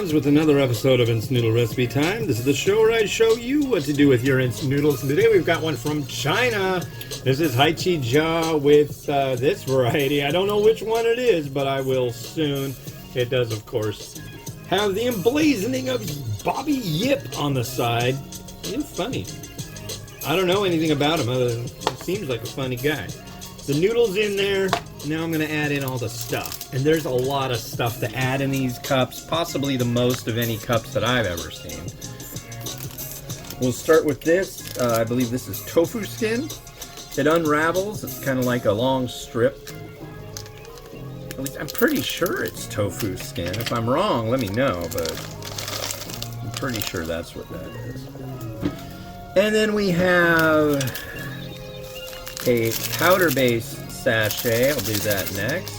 friends, with another episode of Instant Noodle Recipe Time. This is the show where I show you what to do with your instant noodles. And today we've got one from China. This is Haichijia with this variety. I don't know which one it is, but I will soon. It does, of course, have the emblazoning of Bobby Yip on the side. He's funny. I don't know anything about him other than he seems like a funny guy. The noodles in there. Now I'm going to add in all the stuff. And there's a lot of stuff to add in these cups, possibly the most of any cups that I've ever seen. We'll start with this. I believe this is tofu skin. It unravels. It's kind of like a long strip. At least I'm pretty sure it's tofu skin. If I'm wrong, let me know, but I'm pretty sure that's what that is. And then we have a powder-based sachet. I'll do that next.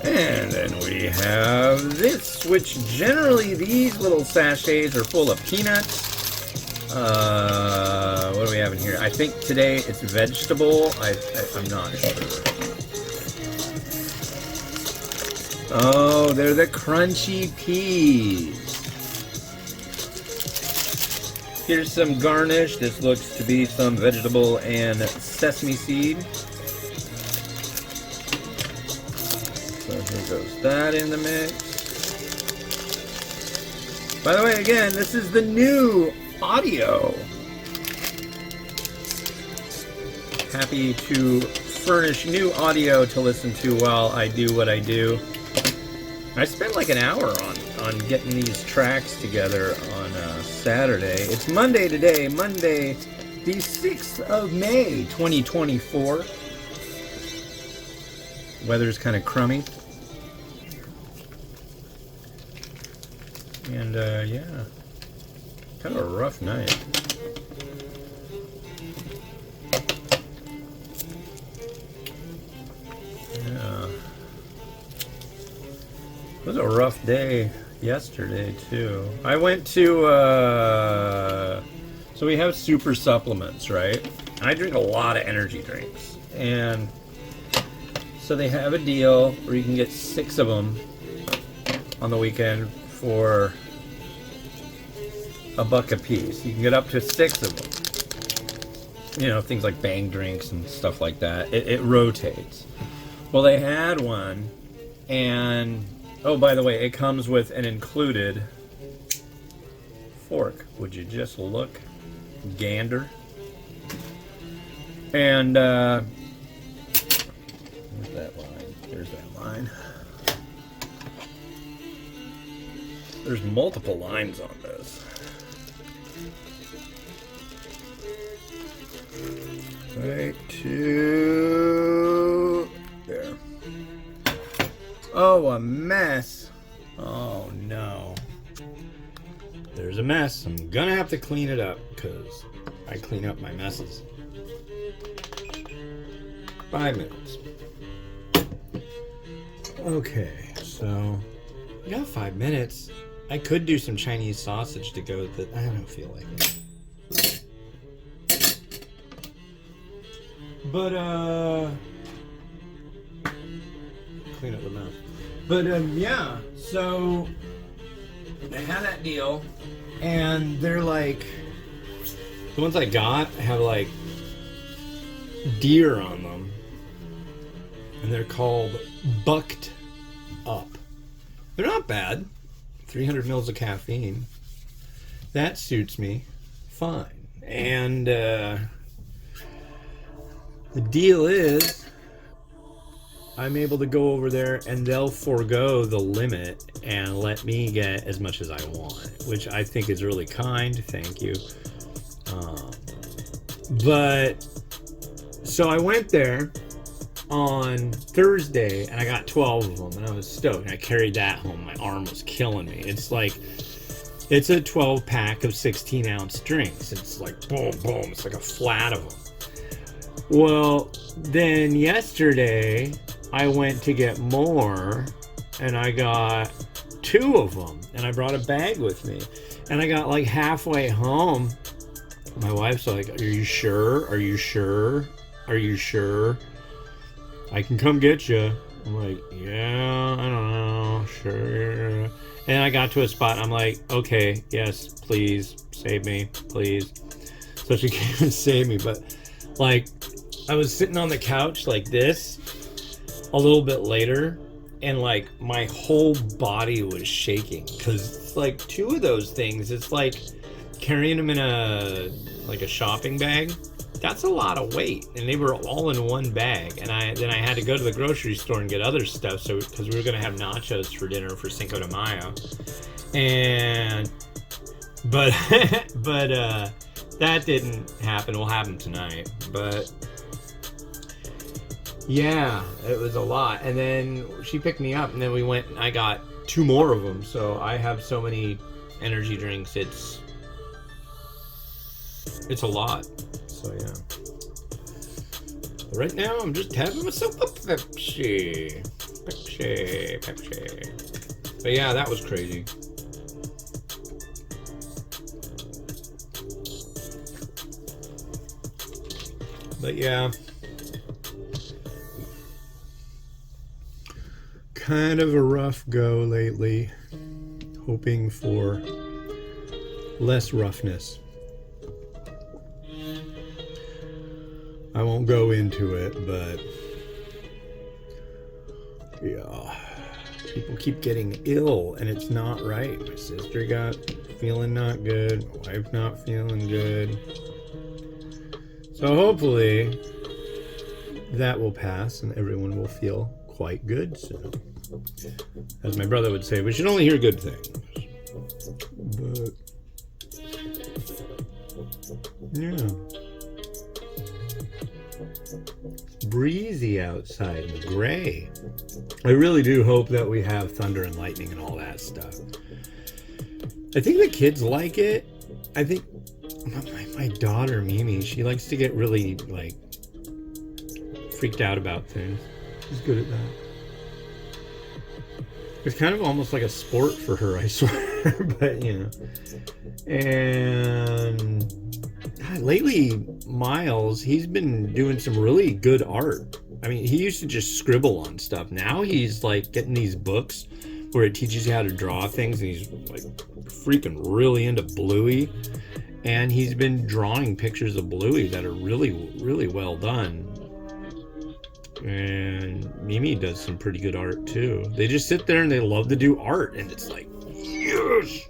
And then we have this, which generally these little sachets are full of peanuts. What do we have in here? I think today it's vegetable. I'm not sure. Oh, they're the crunchy peas. Here's some garnish. This looks to be some vegetable and sesame seed. So here goes that in the mix. By the way, again, this is the new audio. Happy to furnish new audio to listen to while I do what I do. I spent like an hour on getting these tracks together on Saturday. It's Monday today, Monday the 6th of May, 2024. Weather's kind of crummy. And yeah, kind of a rough night. Yeah. It was a rough day yesterday, too. I went to, so we have super supplements, right? I drink a lot of energy drinks. And so they have a deal where you can get 6 of them on the weekend for $1 a piece. You can get up to 6 of them. You know, things like Bang drinks and stuff like that. It rotates. Well, they had one, and oh, by the way, it comes with an included fork. Would you just look? Gander. And, where's that line? There's that line. There's multiple lines on this. Right to there. Oh, a mess. Oh, no. There's a mess. I'm gonna have to clean it up, because I clean up my messes. 5 minutes. Okay, so I got 5 minutes. I could do some Chinese sausage to go with it. I don't feel like it. But, clean up the mess. But, yeah, so they had that deal, and they're like, the ones I got have like deer on them, and they're called Bucked Up. They're not bad. 300 mils of caffeine. That suits me fine. And, the deal is, I'm able to go over there and they'll forego the limit and let me get as much as I want, which I think is really kind. Thank you. But so I went there on Thursday and I got 12 of them and I was stoked. And I carried that home. My arm was killing me. It's like, it's a 12 pack of 16 ounce drinks. It's like boom, boom. It's like a flat of them. Well, then yesterday I went to get more and I got 2 of them and I brought a bag with me. And I got like halfway home. My wife's like, "Are you sure? Are you sure? Are you sure? I can come get you." I'm like, "Yeah, I don't know, sure." And I got to a spot. I'm like, "Okay, yes, please save me, please." So she came and saved me. But like, I was sitting on the couch like this a little bit later, and like my whole body was shaking because like two of those things, it's like carrying them in a shopping bag. That's a lot of weight, and they were all in one bag. And I had to go to the grocery store and get other stuff, so because we were gonna have nachos for dinner for Cinco de Mayo, and but that didn't happen. Will happen tonight, but yeah, it was a lot. And then she picked me up, and then we went and I got 2 more of them. So I have so many energy drinks. It's a lot. So yeah. But right now I'm just having myself a Pepsi. But yeah, that was crazy. But yeah. Kind of a rough go lately. Hoping for less roughness. I won't go into it, but yeah, people keep getting ill and it's not right. My sister got feeling not good, my wife not feeling good. So hopefully that will pass and everyone will feel quite good soon. As my brother would say, we should only hear good things. But yeah. Breezy outside in the gray. I really do hope that we have thunder and lightning and all that stuff. I think the kids like it. I think my daughter Mimi, she likes to get really like freaked out about things. She's good at that. It's kind of almost like a sport for her, I swear. But you know. And God, lately, Miles, he's been doing some really good art. I mean, he used to just scribble on stuff. Now he's like getting these books where it teaches you how to draw things, and he's like freaking really into Bluey. And he's been drawing pictures of Bluey that are really, really well done. And Mimi does some pretty good art too. They just sit there and they love to do art, and it's like, yes!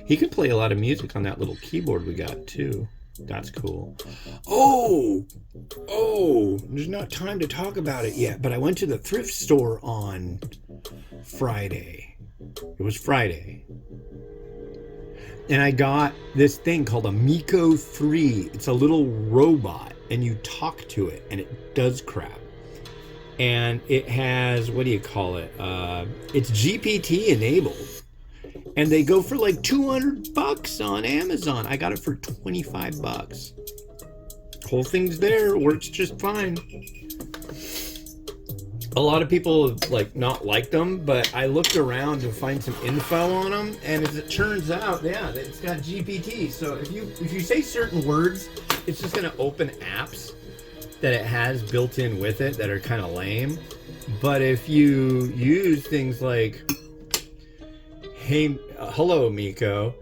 He could play a lot of music on that little keyboard we got too. That's cool. Oh, there's not time to talk about it yet, but I went to the thrift store on Friday. It was Friday. And I got this thing called a Miko 3. It's a little robot, and you talk to it, and it does crap. And it has, what do you call it? It's GPT enabled. And they go for like $200 on Amazon. I got it for $25. Whole thing's there, works just fine. A lot of people like not like them, but I looked around to find some info on them, and as it turns out, yeah, it's got GPT. So if you say certain words, it's just gonna open apps that it has built in with it that are kind of lame. But if you use things like, hey, hello, Miko,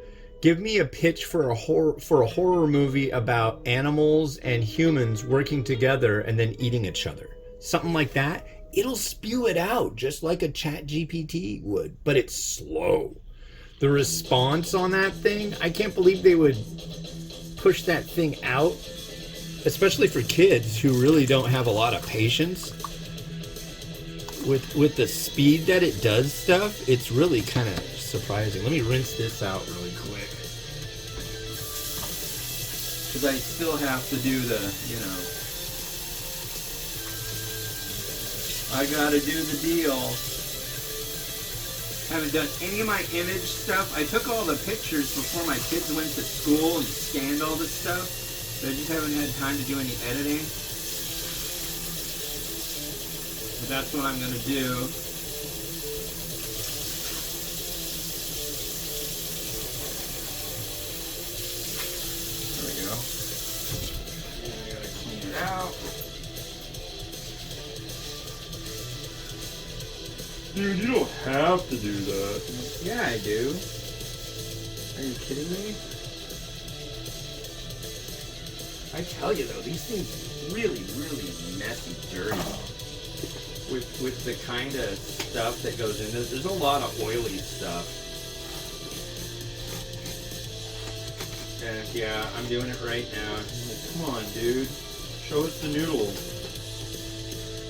give me a pitch for a horror movie about animals and humans working together and then eating each other, something like that. It'll spew it out just like a chat GPT would, but it's slow. The response on that thing, I can't believe they would push that thing out, especially for kids who really don't have a lot of patience. With the speed that it does stuff, it's really kind of surprising. Let me rinse this out really quick, because I still have to do the, you know, I gotta do the deal. Haven't done any of my image stuff. I took all the pictures before my kids went to school and scanned all this stuff, but I just haven't had time to do any editing. But that's what I'm gonna do. Dude, you don't have to do that. Yeah, I do. Are you kidding me? I tell you though, these things really, really messy, dirty. With the kind of stuff that goes in this, there's a lot of oily stuff. And yeah, I'm doing it right now. Come on, dude. Show us the noodle.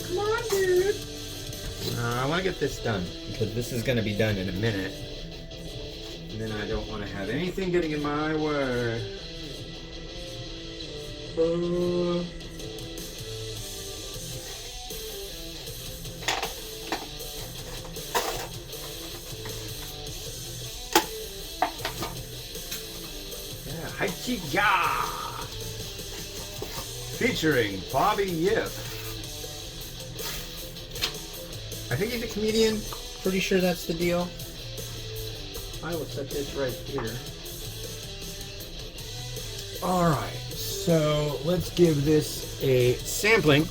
Come on, dude. I want to get this done because this is going to be done in a minute. And then I don't want to have anything getting in my way. Haichijia! Featuring Bobby Yip. I think he's a comedian. Pretty sure that's the deal. I will set this right here. Alright, so let's give this a sampling.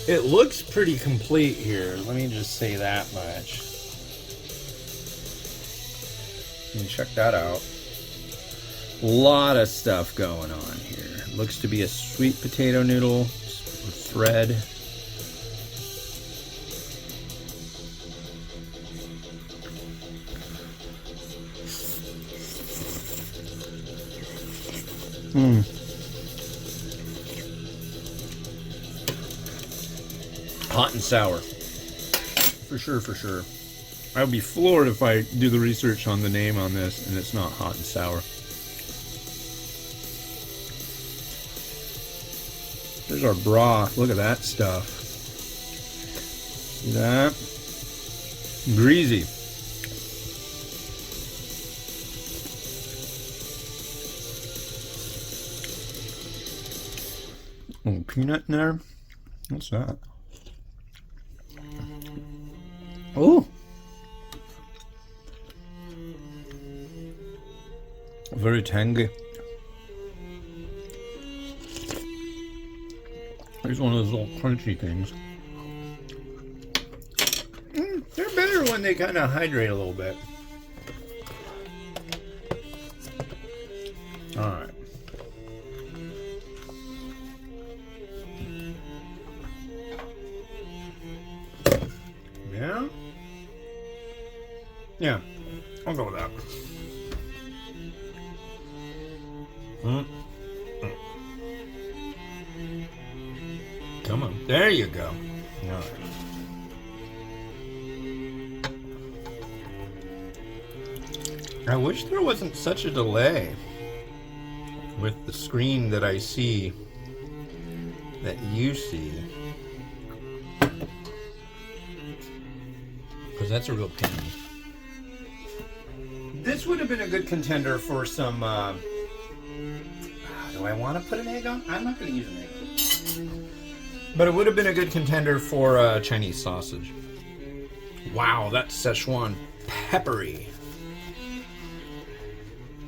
It looks pretty complete here. Let me just say that much. You can check that out. A lot of stuff going on here. Looks to be a sweet potato noodle with thread. Hot and sour. For sure, for sure. I would be floored if I do the research on the name on this and it's not hot and sour. There's our broth. Look at that stuff. See that? Greasy. Oh, peanut in there? What's that? Oh! Very tangy. Here's one of those little crunchy things. They're better when they kind of hydrate a little bit. Alright. Yeah? Yeah, I'll go with that. Come on, there you go. All right. I wish there wasn't such a delay with the screen that I see that you see, because that's a real pain. This would have been a good contender for some. Do I want to put an egg on? I'm not going to use an egg. But it would have been a good contender for Chinese sausage. Wow, that's Szechuan peppery.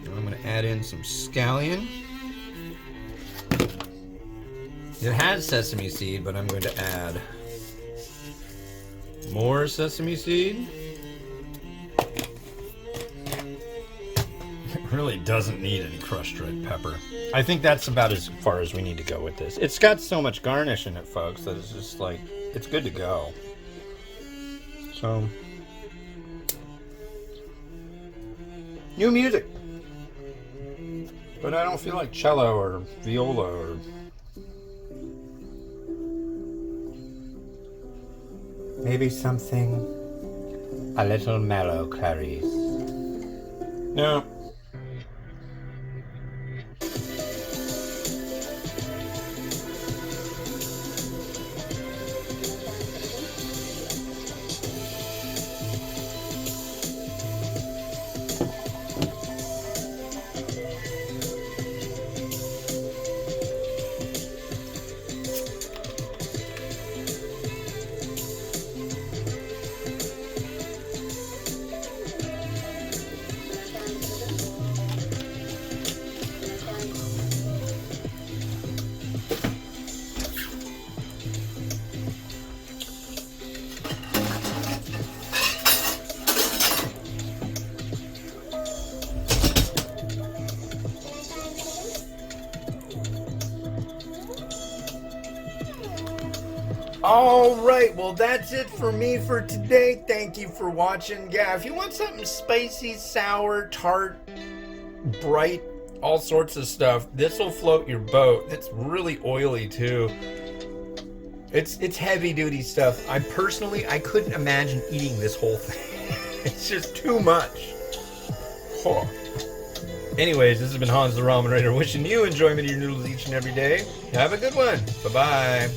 Now I'm going to add in some scallion. It has sesame seed, but I'm going to add more sesame seed. It really doesn't need any crushed red pepper. I think that's about as far as we need to go with this. It's got so much garnish in it, folks, that it's just like, it's good to go. So, new music. But I don't feel like cello or viola or... maybe something a little mellow, Clarice. No. All right, well, that's it for me for today. Thank you for watching. Yeah, if you want something spicy, sour, tart, bright, all sorts of stuff, this will float your boat. It's really oily too. It's heavy duty stuff. I couldn't imagine eating this whole thing. It's just too much. Oh. Anyways, this has been Hans the Ramen Raider wishing you enjoyment of your noodles each and every day. Have a good one. Bye-bye.